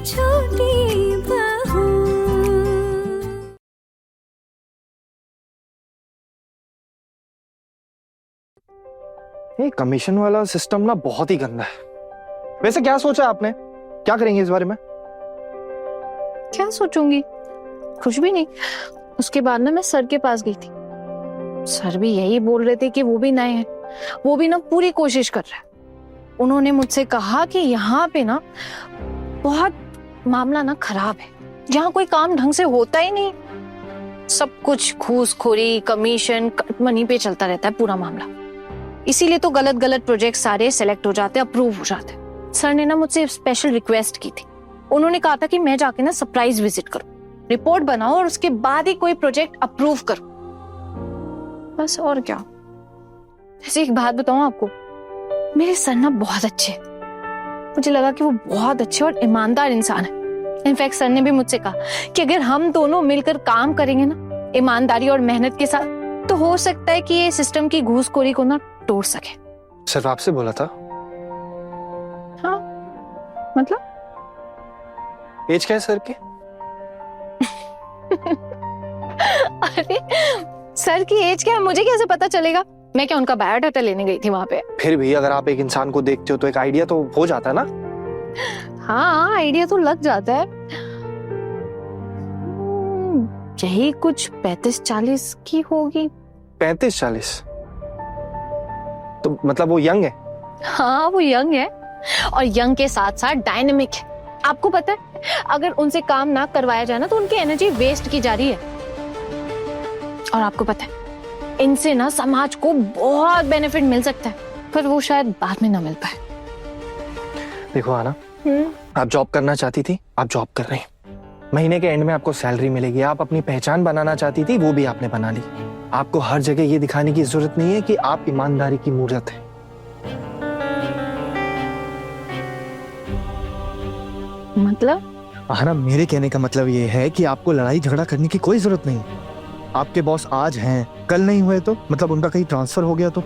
छोटी बहू। ये कमीशन वाला सिस्टम ना बहुत ही गंदा है। वैसे क्या सोचा आपने, क्या करेंगे इस बारे में? क्या सोचूंगी, कुछ भी नहीं। उसके बाद ना मैं सर के पास गई थी। सर भी यही बोल रहे थे कि वो भी नए हैं, वो भी ना पूरी कोशिश कर रहे हैं। उन्होंने मुझसे कहा कि यहाँ पे ना बहुत मामला ना खराब है, यहाँ कोई काम ढंग से होता ही नहीं, सब कुछ घूसखोरी, कमीशन, मनी पे चलता रहता है पूरा मामला। इसीलिए तो गलत गलत प्रोजेक्ट सारे सेलेक्ट हो जाते, अप्रूव हो जाते। सर ने ना मुझसे स्पेशल रिक्वेस्ट की थी। उन्होंने कहा था कि मैं जाके ना सरप्राइज विजिट करूं, रिपोर्ट बनाओ और उसके बाद ही कोई प्रोजेक्ट अप्रूव करो, बस। और क्या। जैसे एक बात बताऊं आपको, मेरे सर ना बहुत अच्छे हैं। मुझे लगा कि वो बहुत अच्छे और ईमानदार इंसान है। इनफैक्ट सर ने भी मुझसे कहा कि अगर हम दोनों मिलकर काम करेंगे ना ईमानदारी और मेहनत के साथ, तो हो सकता है कि ये सिस्टम की घूसखोरी को ना तोड़ सके। सिर्फ आपसे बोला था? हाँ, मतलब एज क्या है सर की? अरे सर की एज क्या है मुझे कैसे पता चलेगा? मैं क्या उनका बायोडाटा लेने गई थी वहां पे? फिर भी अगर आप एक इंसान को देखते हो तो एक आइडिया तो हो जाता है ना? हाँ, आइडिया तो लग जाता है। यही कुछ 35-40 की होगी। 35-40? तो मतलब वो यंग है? हाँ, वो यंग है और यंग के साथ साथ डायनेमिक है। आपको पता है, अगर उनसे काम ना करवाया जाए ना तो उनकी एनर्जी वेस्ट की जा रही है। और आपको पता है, इनसे ना समाज को बहुत बेनिफिट मिल सकता है, पर वो शायद बाद में ना मिल पाए। देखो आना, आप जॉब करना चाहती थी, आप जॉब कर रही हैं। महीने के एंड में आपको सैलरी मिलेगी। आप अपनी पहचान बनाना चाहती थी, वो भी आपने बना ली। आपको हर जगह ये दिखाने की जरूरत नहीं है कि आप ईमानदारी की मूर्त है। मतलब? हाँ, मेरे कहने का मतलब ये है कि आपको लड़ाई झगड़ा करने की कोई जरूरत नहीं। आपके बॉस आज हैं, कल नहीं हुए तो मतलब उनका कहीं ट्रांसफर हो गया तो।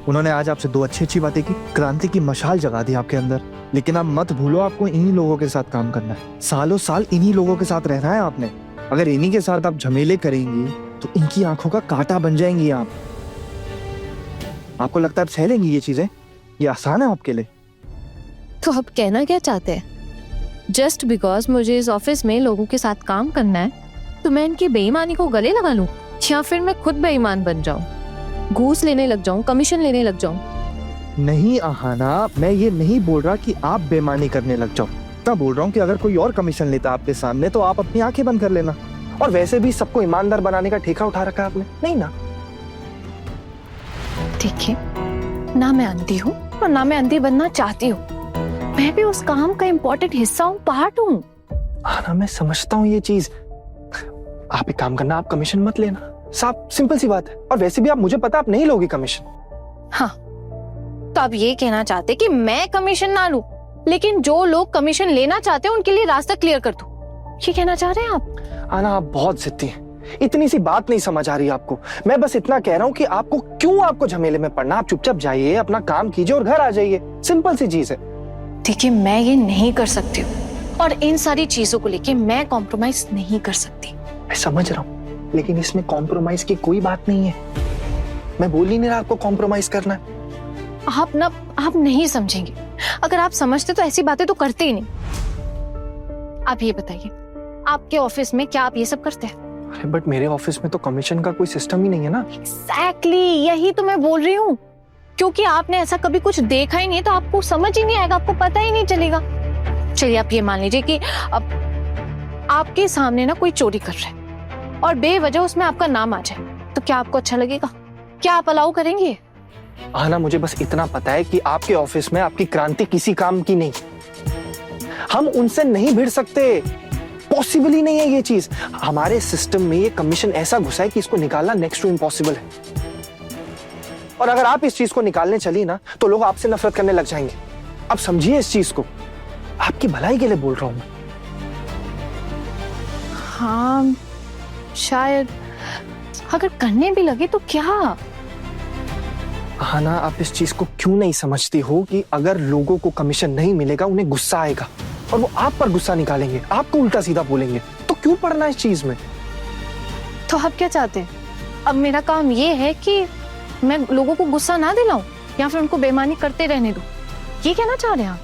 उन्होंने आज आपसे 2 अच्छी बातें की, क्रांति की मशाल जगा दी आपके अंदर। लेकिन आप मत भूलो, आपको इन्हीं लोगों के साथ काम करना है। सालों साल इन्हीं लोगों के साथ रहना है आपने। अगर इन्हीं के साथ आप झमेले करेंगी तो इनकी आंखों का कांटा बन जाएंगी आप। आपको लगता है आप सह लेंगी ये चीजें? ये आसान है आपके लिए? तो आप कहना क्या चाहते हैं? जस्ट बिकॉज मुझे इस ऑफिस में लोगों के साथ काम करना है तो मैं इनकी बेईमानी को गले लगा लूं, या फिर मैं खुद बेईमान बन जाऊं, घूस लेने लग जाऊं, कमीशन लेने लग जाऊं? नहीं आहाना, मैं ये नहीं बोल रहा कि आप बेईमानी करने लग जाओ। मैं बोल रहा हूँ कि अगर कोई और कमीशन लेता आपके सामने तो आप अपनी आंखें बंद कर लेना। और वैसे भी सबको ईमानदार बनाने का ठेका उठा रखा है आपने, नहीं ना? ठीक है, ना मैं अंधी हूँ और ना मैं अंधी बनना चाहती हूँ। मैं भी उस काम का इम्पोर्टेंट हिस्सा हूँ, पार्ट हूँ। हाँ, मैं समझता हूँ ये चीज। आप एक काम करना, आप कमीशन मत लेना, साफ सिंपल सी बात है। और वैसे भी आप, मुझे पता आप नहीं लोगी कमीशन। हाँ, तो आप ये कहना चाहते कि मैं कमीशन ना लूं, लेकिन जो लोग कमीशन लेना चाहते हैं उनके लिए रास्ता क्लियर कर दूं, ये कहना चाह रहे हैं आप? आना, आप बहुत जिद्दी हैं। इतनी सी बात नहीं समझ आ रही आपको। मैं बस इतना कह रहा हूँ कि आपको झमेले में पड़ना। आप चुपचाप जाइए, अपना काम कीजिए और घर आ जाइए। सिंपल सी चीज है। देखिए, मैं ये नहीं कर सकती हूँ और इन सारी चीजों को लेके मैं कॉम्प्रोमाइज नहीं कर सकती। मैं समझ रहा हूँ, लेकिन इसमें कॉम्प्रोमाइज की कोई बात नहीं है। मैं बोल ही नहीं रहा आपको कॉम्प्रोमाइज करना है। आप नहीं समझेंगे। अगर आप समझते तो ऐसी बातें तो करते ही नहीं। आप ये बताइए, आपके ऑफिस में क्या आप ये सब करते हैं? अरे बट मेरे ऑफिस में तो कमीशन का कोई सिस्टम ही नहीं है ना। एग्जैक्टली, यही तो मैं बोल रही हूँ। क्योंकि आपने ऐसा कभी कुछ देखा ही नहीं तो आपको समझ ही नहीं आएगा, आपको पता ही नहीं चलेगा। चलिए आप ये मान लीजिए कि अब आपके सामने ना कोई चोरी कर रहा है और बेवजह उसमें आपका नाम आ जाए, तो क्या आपको अच्छा लगेगा? क्या आप अलाउ करेंगे? आना, मुझे बस इतना पता है कि आपके ऑफिस में आपकी क्रांति किसी काम की नहीं। हम उनसे नहीं भिड़ सकते, पॉसिबल ही नहीं है ये चीज। हमारे सिस्टम में ये कमीशन ऐसा घुसा है कि इसको निकालना नेक्स्ट टू इम्पॉसिबल है। और अगर आप इस चीज को निकालने चली ना तो लोग आपसे नफरत करने लग जाएंगे। आप समझिए इस चीज को, आपकी भलाई के लिए बोल रहा हूं मैं। हाँ, शायद अगर करने भी लगे तो क्या? हाँ ना, आप इस चीज को क्यों नहीं समझती हो कि अगर लोगों को कमीशन नहीं मिलेगा उन्हें गुस्सा आएगा, और वो आप पर गुस्सा निकालेंगे, आपको उल्टा सीधा बोलेंगे, तो क्यों पढ़ना इस चीज में? तो आप क्या चाहते हैं? अब मेरा काम ये है कि मैं लोगों को गुस्सा ना दिलाऊं या फिर उनको बेईमानी करते रहने दूं? ये कहना चाह रहे हैं आप?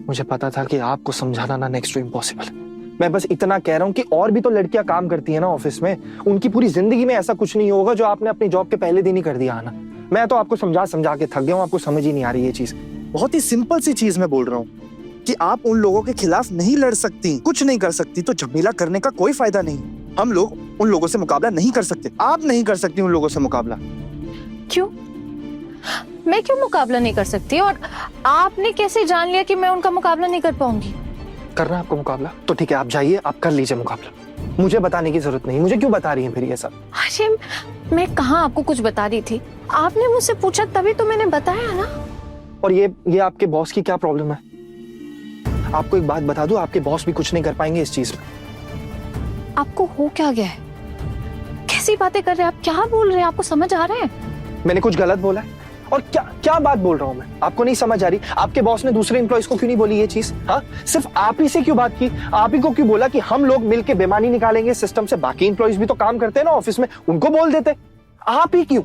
मुझे पता था कि आपको समझाना ना नेक्स्ट टू इम्पॉसिबल है। मैं बस इतना कह रहा हूँ कि और भी तो लड़कियां काम करती है ना ऑफिस में, उनकी पूरी जिंदगी में ऐसा कुछ नहीं होगा जो आपने अपनी जॉब के पहले दिन ही कर दिया है ना। मैं तो आपको समझा समझा के थक गया हूँ, आपको समझ ही नहीं आ रही ये चीज। बहुत ही सिंपल सी चीज मैं बोल रहा हूँ कि आप उन लोगों के खिलाफ नहीं लड़ सकती, कुछ नहीं कर सकती, तो झमेला करने का कोई फायदा नहीं। हम लोग उन लोगों से मुकाबला नहीं कर सकते, आप नहीं कर सकती उन लोगों से मुकाबला। क्यों? मैं क्यों मुकाबला नहीं कर सकती? और आपने कैसे जान लिया कि मैं उनका मुकाबला नहीं कर पाऊंगी? करना है आपको मुकाबला तो ठीक है, आप जाइए, आप कर लीजिए मुकाबला। मुझे बताने की जरूरत नहीं। मुझे क्यों बता रही हैं फिर ये सब? अरे मैं कहाँ आपको कुछ बता रही थी, आपने मुझसे पूछा तभी तो मैंने बताया ना। और ये आपके बॉस की क्या प्रॉब्लम है? आपको एक बात बता दूं, आपके बॉस भी कुछ नहीं कर पाएंगे इस चीज में। आपको हो क्या गया है? कैसी बातें कर रहे हैं आप? क्या बोल रहे हैं? आपको समझ आ रहा है? मैंने कुछ गलत बोला है? और क्या बात बोल रहा हूं मैं? आपको नहीं समझ आ रही? आपके बॉस ने दूसरे एम्प्लॉइज को क्यों नहीं बोली ये चीज? हाँ, सिर्फ आप ही से क्यों बात की? आप ही को क्यों बोला कि हम लोग मिलके बेईमानी निकालेंगे सिस्टम से? बाकी एम्प्लॉइज भी तो काम करते हैं ना ऑफिस में, उनको बोल देते। आप ही क्यों?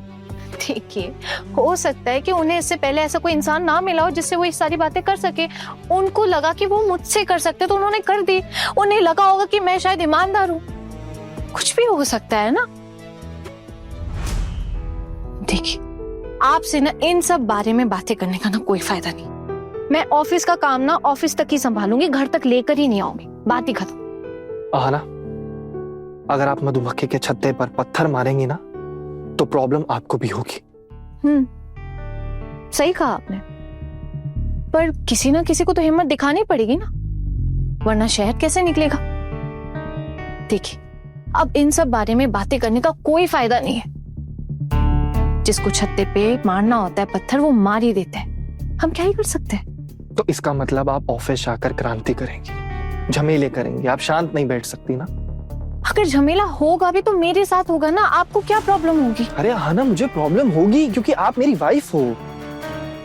देखिए, हो सकता है कि उन्हें इससे पहले ऐसा कोई इंसान ना मिला हो जिससे वो ये सारी बातें कर सके। उनको लगा कि वो मुझसे कर सकते तो उन्होंने कर दी। उन्हें लगा होगा कि मैं शायद ईमानदार हूं। कुछ भी हो सकता है ना। देखिए, आपसे ना इन सब बारे में बातें करने का ना कोई फायदा नहीं। मैं ऑफिस का काम ना ऑफिस तक ही संभालूंगी, घर तक लेकर ही नहीं आऊंगी। बात ही खत्म। आना, अगर आप मधुमक्खी के छत्ते पर पत्थर मारेंगी ना तो प्रॉब्लम आपको भी होगी। सही कहा आपने, पर किसी ना किसी को तो हिम्मत दिखानी पड़ेगी ना, वरना शहर कैसे निकलेगा। देखिए, अब इन सब बारे में बातें करने का कोई फायदा नहीं है। जिसको छत्ते पे मारना होता है पत्थर, वो मार ही देता है। हम क्या ही कर सकते हैं? तो इसका मतलब आप ऑफिस जाकर क्रांति करेंगी, झमेले करेंगी, आप शांत नहीं बैठ सकती ना। अगर झमेला होगा भी तो मेरे साथ होगा ना, आपको क्या प्रॉब्लम होगी? अरे हाँ ना, मुझे प्रॉब्लम होगी क्योंकि आप मेरी वाइफ हो।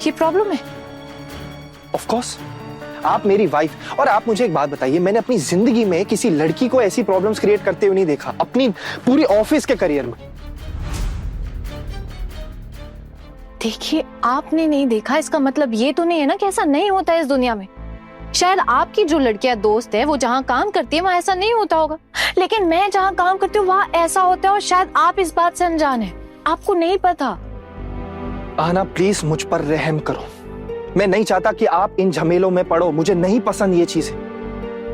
ये प्रॉब्लम है? ऑफ कोर्स, आप मेरी वाइफ। और आप मुझे एक बात बताइए, मैंने अपनी जिंदगी में किसी लड़की को ऐसी प्रॉब्लम्स क्रिएट करते हुए नहीं देखा अपनी पूरी ऑफिस के करियर में। देखिए, आपने नहीं देखा इसका मतलब ये तो नहीं है ना कि ऐसा नहीं होता है इस दुनिया में। शायद आपकी जो लड़कियां दोस्त है वो जहां काम करती है वहां ऐसा नहीं होता होगा, लेकिन मैं जहां काम करती हूँ वहां ऐसा होता है। और शायद आप इस बात से अनजान है, आपको नहीं पता। आना, प्लीज मुझ पर रहम करो। मैं नहीं चाहता कि आप इन झमेलों में पड़ो, मुझे नहीं पसंद ये चीजें।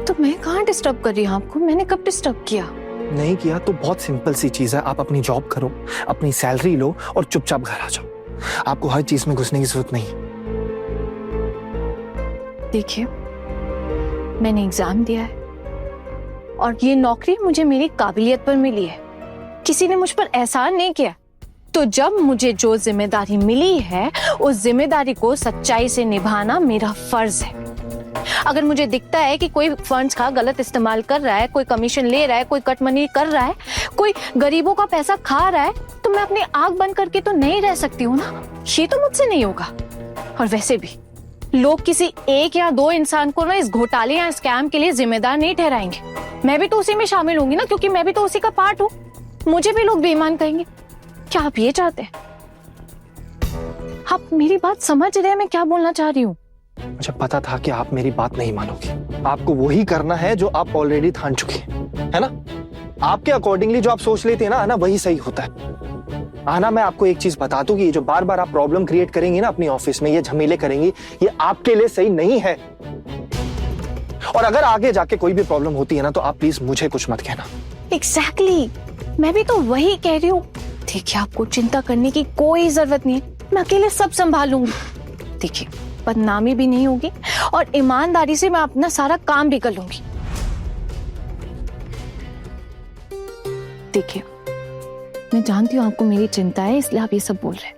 तो मैं कहाँ डिस्टर्ब कर रही हूँ आपको? मैंने कब डिस्टर्ब किया? नहीं किया तो बहुत सिंपल सी चीज है, आप अपनी जॉब करो, अपनी सैलरी लो और चुपचाप घर आ जाओ। आपको हर चीज में घुसने की जरूरत नहीं। देखिए, मैंने एग्जाम दिया है और ये नौकरी मुझे मेरी काबिलियत पर मिली है, किसी ने मुझ पर एहसान नहीं किया। तो जब मुझे जो जिम्मेदारी मिली है उस जिम्मेदारी को सच्चाई से निभाना मेरा फर्ज है। अगर मुझे दिखता है कि कोई फंड्स का गलत इस्तेमाल कर रहा है, कोई कमीशन ले रहा है, कोई कट मनी कर रहा है, कोई गरीबों का पैसा खा रहा है, तो मैं अपनी आंख बंद करके तो नहीं रह सकती हूँ ना। ये तो मुझसे नहीं होगा। और वैसे भी लोग किसी एक या दो इंसान को ना इस घोटाले या स्कैम के लिए जिम्मेदार नहीं ठहराएंगे। मैं भी तो उसी में शामिल होंगी ना, क्योंकि मैं भी तो उसी का पार्ट हूँ। मुझे भी लोग बेईमान कहेंगे। क्या आप ये चाहते हैं? आप मेरी बात समझ रहे हैं मैं क्या बोलना चाह रही हूँ? मुझे पता था कि आप मेरी बात नहीं मानोगी। आपको वही करना है जो आप ऑलरेडी ठान चुकी है ना? आपके अकॉर्डिंगली जो आप सोच लेते हैं ना, वही सही होता है। आना, मैं आपको एक चीज बता दूं कि ये जो बार बार आप प्रॉब्लम क्रिएट करेंगी ना अपनी ऑफिस में, ये झमेले करेंगी, ये आपके लिए सही नहीं है। और अगर आगे जाके कोई भी प्रॉब्लम होती है ना तो आप प्लीज मुझे कुछ मत कहना। एग्जैक्टली, मैं भी तो वही कह रही हूँ। देखिए, आपको चिंता करने की कोई जरूरत नहीं है, मैं अकेले सब संभाल लूंगी। देखिए, बदनामी भी नहीं होगी और ईमानदारी से मैं अपना सारा काम भी कर लूंगी। देखिए, मैं जानती हूँ आपको मेरी चिंता है, इसलिए आप ये सब बोल रहे हैं,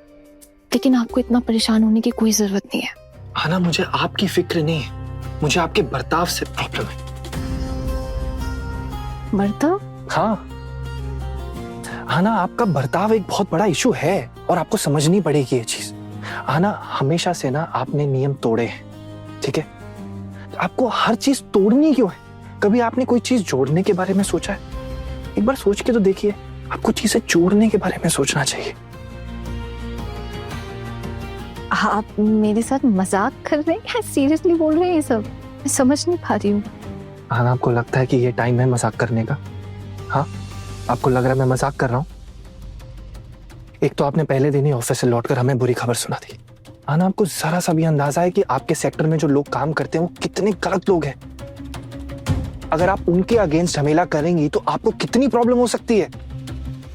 लेकिन आपको इतना परेशान होने की कोई जरूरत नहीं है। आना, मुझे आपकी फिक्र नहीं है, मुझे आपके बर्ताव से प्रॉब्लम है। बर्ताव? हाँ आना, आपका बर्ताव एक बहुत बड़ा इशू है और आपको समझनी पड़ेगी ये चीज। आना, हमेशा से ना आपने नियम तोड़े हैं, ठीक है? आपको हर चीज तोड़नी क्यों है? कभी आपने कोई चीज जोड़ने के बारे में सोचा है? एक बार सोच के तो देखिए, आपको चीजें जोड़ने के बारे में सोचना चाहिए। आप मेरे साथ मजाक कर रहे हैं या सीरियसली बोल रहे हैं ये सब? मैं समझ नहीं पा रही हूँ। हाँ, आपको लगता है कि ये टाइम है मजाक करने का? हाँ, आपको लग रहा है मैं मजाक कर रहा हूँ? एक तो आपने पहले दिन ही ऑफिस से लौटकर हमें बुरी खबर सुना दी। हाँ, आपको जरा सा भी अंदाजा है कि आपके सेक्टर में जो लोग काम करते हैं वो कितने गलत लोग हैं? अगर आप उनके अगेंस्ट झमेला करेंगी तो आपको कितनी प्रॉब्लम हो सकती है।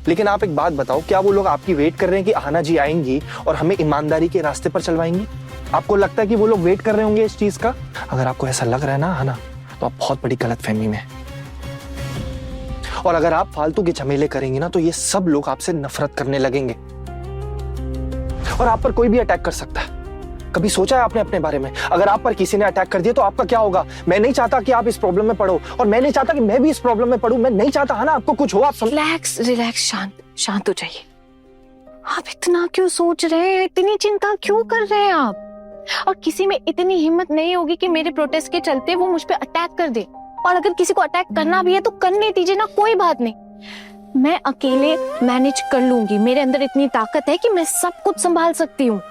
लेकिन आप एक बात बताओ, क्या वो लोग आपकी वेट कर रहे हैं कि आना जी आएंगी और हमें ईमानदारी के रास्ते पर चलवाएंगी? आपको लगता है कि वो लोग वेट कर रहे होंगे इस चीज का? अगर आपको ऐसा लग रहा है ना आना, तो आप बहुत बड़ी गलतफहमी में हैं। और अगर आप फालतू के झमेले करेंगे ना, तो ये सब लोग आपसे नफरत करने लगेंगे और आप पर कोई भी अटैक कर सकता है। कभी सोचा है आपने अपने बारे में? अगर आप पर किसी ने अटैक कर दिया तो आपका क्या होगा? मैं नहीं चाहता कि आप इस प्रॉब्लम में पड़ो और मैं नहीं चाहता कि मैं भी इस प्रॉब्लम में पड़ूं। मैं नहीं चाहता है ना आपको कुछ हो। आप रिलैक्स रिलैक्स, शांत हो जाइए। आप इतना क्यों सोच रहे हैं? इतनी चिंता क्यों कर रहे हैं आप? और किसी में इतनी हिम्मत नहीं होगी कि मेरे प्रोटेस्ट के चलते वो मुझ पे अटैक कर दे। और अगर किसी को अटैक करना भी है तो करने दीजिए ना, कोई बात नहीं। मैं अकेले मैनेज कर लूंगी। मेरे अंदर इतनी ताकत है कि मैं सब कुछ संभाल सकती हूँ।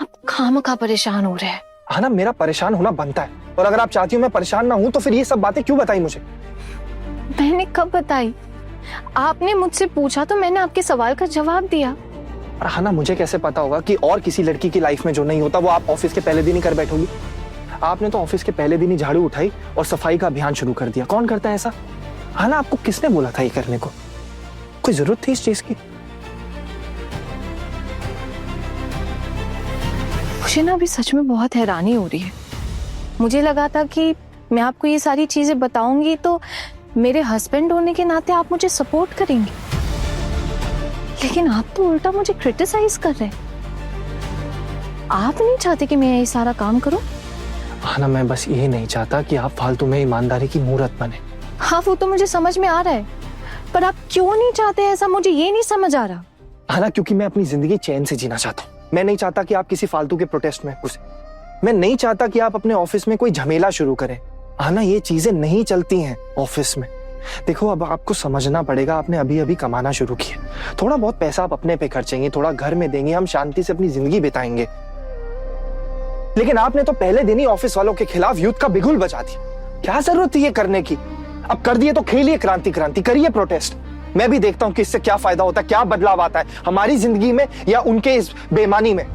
आप खामखा परेशान हो रहे हैं। हाँ ना, मेरा परेशान होना बनता है। और अगर आप चाहती हो मैं परेशान ना हूं तो फिर ये सब बातें क्यों बताई मुझे? मैंने कब बताई? आपने मुझसे पूछा तो मैंने आपके सवाल का जवाब दिया। और हाँ ना, मुझे कैसे पता होगा कि और किसी लड़की की लाइफ में जो नहीं होता वो आप ऑफिस के पहले दिन ही कर बैठोगी? आपने तो ऑफिस के पहले दिन ही झाड़ू उठाई और सफाई का अभियान शुरू कर दिया। कौन करता है ऐसा? हाँ ना, आपको किसने बोला था ये करने को? कोई जरूरत थी इस चीज की? मुझे ना अभी सच में बहुत हैरानी हो रही है। मुझे लगा था कि मैं आपको ये सारी चीजें बताऊंगी तो मेरे हस्बैंड होने के नाते आप मुझे सपोर्ट करेंगे, लेकिन आप तो उल्टा मुझे क्रिटिसाइज कर रहे हैं। आप नहीं चाहते कि मैं ये सारा काम करूं? हाँ ना, मैं बस ये नहीं चाहता कि आप फालतू में ईमानदारी की मूर्त बने। हाँ, वो तो मुझे समझ में आ रहा है, पर आप क्यों नहीं चाहते ऐसा? मुझे ये नहीं समझ आ रहा। हाँ ना, क्योंकि मैं अपनी जिंदगी चैन से जीना चाहता हूँ। मैं नहीं चाहता कि आप किसी फालतू के प्रोटेस्ट में घुसे। मैं नहीं चाहता कि आप अपने ऑफिस में कोई झमेला शुरू करें। हाँ ना, ये चीजें नहीं चलती हैं ऑफिस में। देखो, अब आपको समझना पड़ेगा, आपने अभी अभी कमाना शुरू किया। थोड़ा बहुत पैसा आप अपने पे खर्चेंगे, थोड़ा घर में देंगे, हम शांति से अपनी जिंदगी बिताएंगे। लेकिन आपने तो पहले दिन ही ऑफिस वालों के खिलाफ युद्ध का बिगुल बजा दिया। क्या जरूरत थी ये करने की? अब कर दिए तो खेलिए क्रांति, करिए प्रोटेस्ट। मैं भी देखता हूं कि इससे क्या फायदा होता है, क्या बदलाव आता है हमारी जिंदगी में या उनके इस बेईमानी में।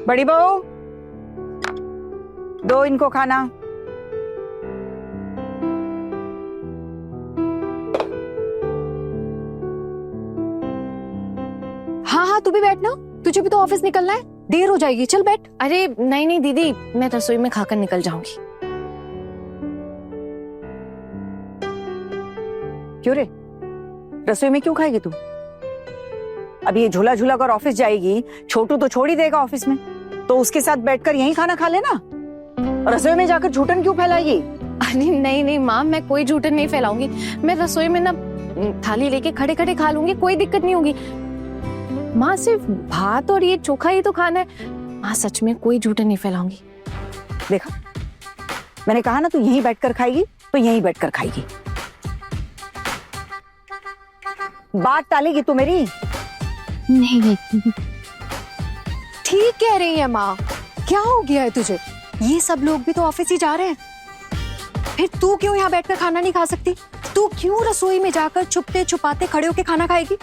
बड़ी बहू, दो इनको खाना। हाँ हाँ, तू भी बैठना, तुझे भी तो ऑफिस निकलना है, देर हो जाएगी। चल बैठ। अरे नहीं नहीं दीदी, मैं रसोई में खाकर निकल जाऊंगी। क्यों रे, रसोई में क्यों खाएगी तू? अभी ये झूला झूला कर ऑफिस जाएगी, छोटू तो छोड़ ही देगा ऑफिस में, तो उसके साथ बैठकर यहीं खाना खा लेना। रसोई में जाकर झूठन क्यों फैलाएगी? अरे नहीं नहीं माँ, मैं कोई झूठन नहीं फैलाऊंगी। मैं रसोई में ना थाली लेके खड़े खड़े खा लूंगी, कोई दिक्कत नहीं होगी। माँ, सिर्फ भात और ये चोखा ही तो खाना है। माँ, सच में कोई झूठन नहीं फैलाऊंगी। देखा, मैंने कहा ना, तू यहीं बैठकर खाएगी तो यहीं बैठकर खाएगी। बात टालेगी तू मेरी? नहीं नहीं, ठीक कह रही है माँ। क्या हो गया है तुझे? ये सब लोग भी तो ऑफिस ही जा रहे हैं, फिर तू क्यों यहाँ बैठकर खाना नहीं खा सकती? तू क्यों रसोई में जाकर छुपते छुपाते खड़े होके खाना खाएगी?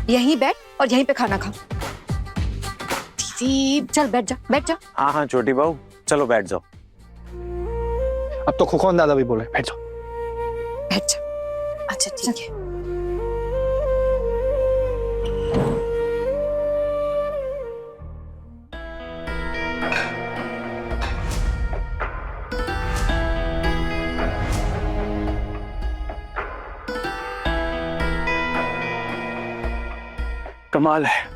यहीं बैठ और यहीं पे खाना खा। दीदी चल बैठ जा, बैठ जा। हाँ हाँ छोटी बहू, चलो बैठ जाओ। अब तो खुखोन दादा भी बोले बैठ जाओ। बैठ जा। अच्छा ठीक है। कमाल है।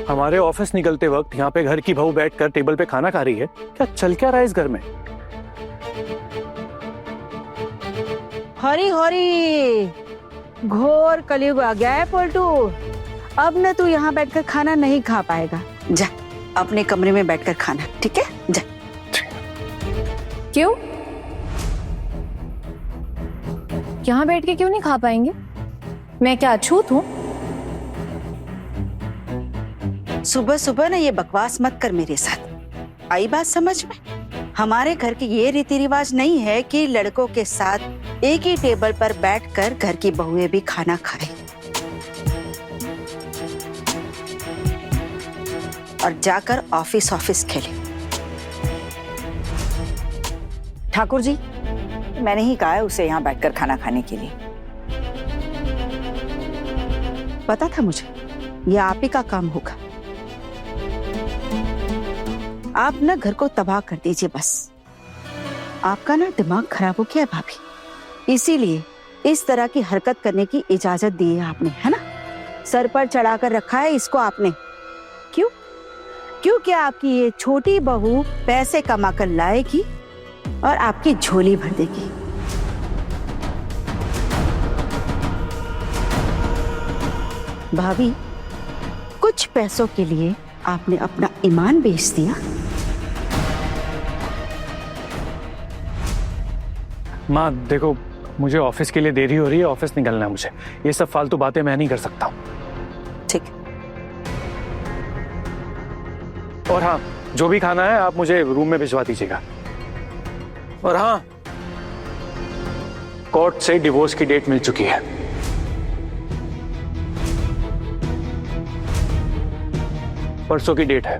हमारे ऑफिस निकलते वक्त यहाँ पे घर की बहू बैठकर टेबल पे खाना खा रही है। क्या चल क्या रहा है इस घर में? हरी हरी, घोर कलयुग आ गया है पलटू। अब न तू यहाँ बैठकर खाना नहीं खा पाएगा। जा अपने कमरे में बैठकर खाना, ठीक है? जा। क्यों? यहाँ बैठ के क्यों नहीं खा पाएंगे? मैं क्या अछूत हूँ? सुबह सुबह ना ये बकवास मत कर मेरे साथ। आई बात समझ में? हमारे घर की ये रीति रिवाज नहीं है कि लड़कों के साथ एक ही टेबल पर बैठकर घर की बहुएं भी खाना खाए। और जाकर ऑफिस खेले। ठाकुर जी, मैंने ही कहा है उसे यहाँ बैठकर खाना खाने के लिए। पता था मुझे ये आप ही का काम होगा। आप ना घर को तबाह कर दीजिए बस। आपका ना दिमाग खराब हो गया है भाभी, इसीलिए इस तरह की हरकत करने की इजाजत दी है आपने, है ना? सर पर चढ़ाकर रखा है इसको आपने। क्यों? क्योंकि आपकी ये छोटी बहू पैसे कमाकर लाएगी और आपकी झोली भर देगी। भाभी, कुछ पैसों के लिए आपने अपना ईमान बेच दिया। माँ देखो, मुझे ऑफिस के लिए देरी हो रही है, ऑफिस निकलना है मुझे। ये सब फालतू बातें मैं नहीं कर सकता हूँ। ठीक। और हाँ, जो भी खाना है आप मुझे रूम में भिजवा दीजिएगा। और हाँ, कोर्ट से डिवोर्स की डेट मिल चुकी है। परसों की डेट है।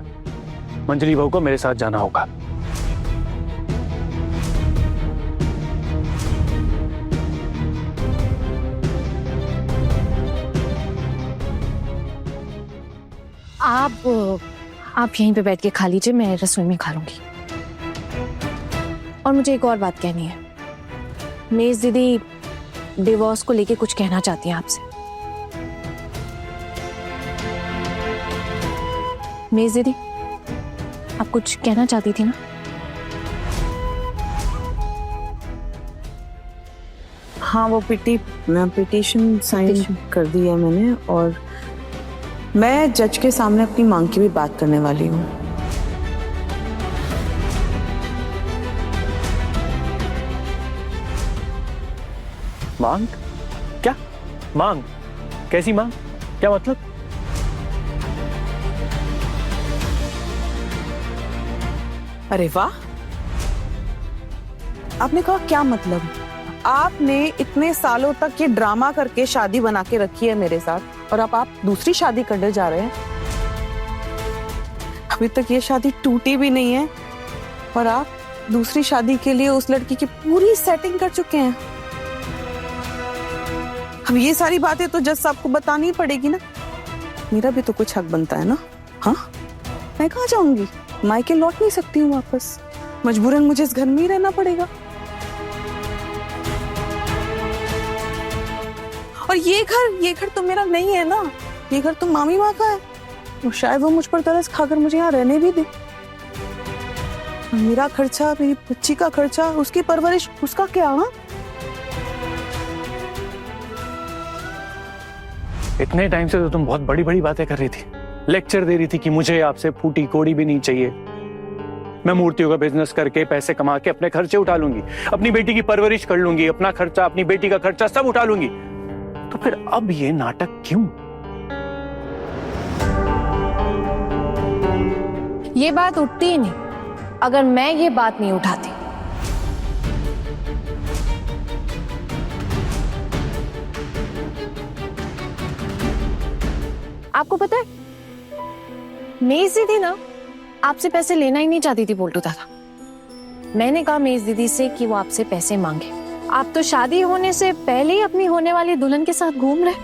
मंजरी बहू को मेरे साथ जाना होगा। आप यहीं पे बैठ के खा लीजिए, मैं रसोई में खा लूंगी। और मुझे एक और बात कहनी है। मेज दीदी डिवोर्स को लेके कुछ कहना चाहती हैं आपसे। मेज दीदी, आप कुछ कहना चाहती थी ना? हाँ, वो पिटीशन साइन कर दी है मैंने, और मैं जज के सामने अपनी मांग की भी बात करने वाली हूँ। मांग? क्या मांग? कैसी मांग? क्या मतलब? अरे वाह, आपने कहा क्या मतलब? आपने इतने सालों तक ये ड्रामा करके शादी बना के रखी है मेरे साथ, और अब आप दूसरी शादी करने जा रहे हैं। अभी तक ये शादी टूटी भी नहीं है और आप दूसरी शादी के लिए उस लड़की की पूरी सेटिंग कर चुके हैं। अब ये सारी बातें तो जज साहब को बतानी ही पड़ेगी ना। मेरा भी तो कुछ हक बनता है ना। हाँ, मैं कहाँ जाऊंगी? मायके लौट नहीं सकती हूँ वापस। मजबूरन मुझे इस घर में ही रहना पड़ेगा। और ये घर तो मेरा नहीं है ना। ये घर तो मामी माँ का है, और शायद वो मुझ पर तरस खाकर मुझे यहाँ रहने भी दे। मेरा खर्चा, मेरी बच्ची का खर्चा, उसकी परवरिश, उसका क्या? हाँ, इतने टाइम से तो तुम बहुत बड़ी बड़ी बातें कर रही थी, लेक्चर दे रही थी कि मुझे आपसे फूटी कोड़ी भी नहीं चाहिए। मैं मूर्तियों का बिजनेस करके पैसे कमा के अपने खर्चे उठा लूंगी, अपनी बेटी की परवरिश कर लूंगी, अपना खर्चा, अपनी बेटी का खर्चा सब उठा लूंगी। तो फिर अब ये नाटक क्यों? ये बात उठती ही नहीं अगर मैं ये बात नहीं उठाती। आपको पता है, मेज दीदी ना आपसे पैसे लेना ही नहीं चाहती थी बोल्टू दादा। मैंने कहा मेज दीदी से कि वो आपसे पैसे मांगे। आप तो शादी होने से पहले ही अपनी होने वाली दुल्हन के साथ घूम रहे।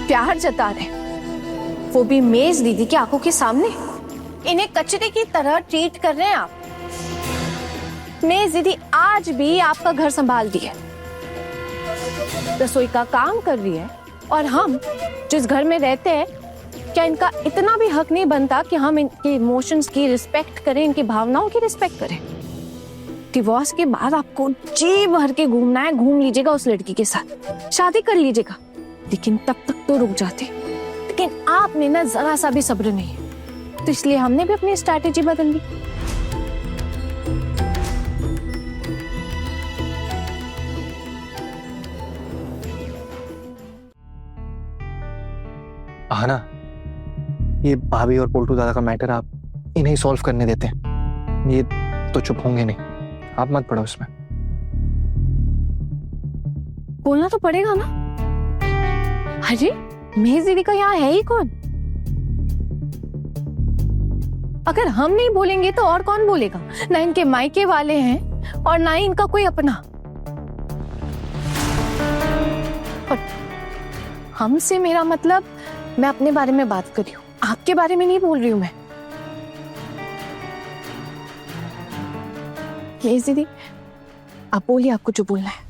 प्यार जता रहे, वो भी मेज दीदी की आंखों के सामने। इन्हें कचरे की तरह ट्रीट कर रहे हैं आप। मैं दीदी आज भी आपका घर संभाल दी है, रसोई का काम कर रही है, और हम जिस घर में रहते हैं, क्या इनका इतना भी हक नहीं बनता कि हम इनके इमोशंस की रिस्पेक्ट करें, इनकी भावनाओं की रिस्पेक्ट करें? डिवोर्स के बाद आपको जी भर के घूमना है, घूम लीजिएगा उस लड़की के साथ, शादी कर लीजिएगा, लेकिन तब तक तो रुक जाते। लेकिन आप में ना जरा सा भी सब्र नहीं है, तो इसलिए हमने भी अपनी स्ट्रैटेजी बदल ली। आना, ये भाभी और पोल्टू दादा का मैटर आप इन्हें सॉल्व करने देते हैं, ये तो चुप होंगे नहीं, आप मत पड़ो इसमें। बोलना तो पड़ेगा ना। अरे मेहज दीदी का यहाँ है ही कौन? अगर हम नहीं बोलेंगे तो और कौन बोलेगा? ना इनके मायके वाले हैं और ना ही इनका कोई अपना। और हमसे मेरा मतलब, मैं अपने बारे में बात कर रही हूँ, आपके बारे में नहीं बोल रही हूँ मैं। मेहज दीदी आप बोलिए, आपको जो बोलना है।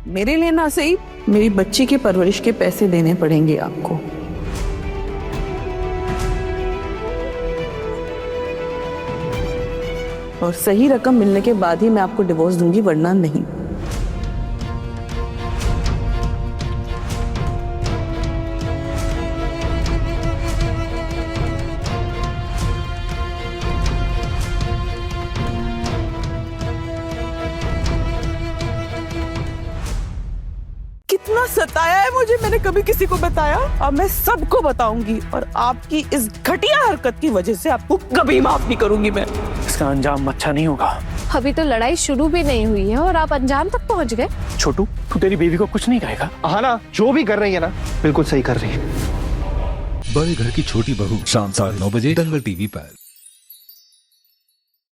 मेरे लिए ना सही, मेरी बच्ची की परवरिश के पैसे देने पड़ेंगे आपको। और सही रकम मिलने के बाद ही मैं आपको डिवोर्स दूंगी, वरना नहीं। कितना सताया है मुझे, मैंने कभी किसी को बताया? अब मैं सबको बताऊंगी, और आपकी इस घटिया हरकत की वजह से आपको कभी माफ नहीं करूंगी मैं। इसका अंजाम अच्छा नहीं होगा। अभी तो लड़ाई शुरू भी नहीं हुई है और आप अंजाम तक पहुंच गए। छोटू, तू तेरी बीवी को कुछ नहीं कहेगा? आना, जो भी कर रही है ना, बिल्कुल सही कर रही है। बड़े घर की छोटी बहू, शाम 9:30 दंगल टीवी पर।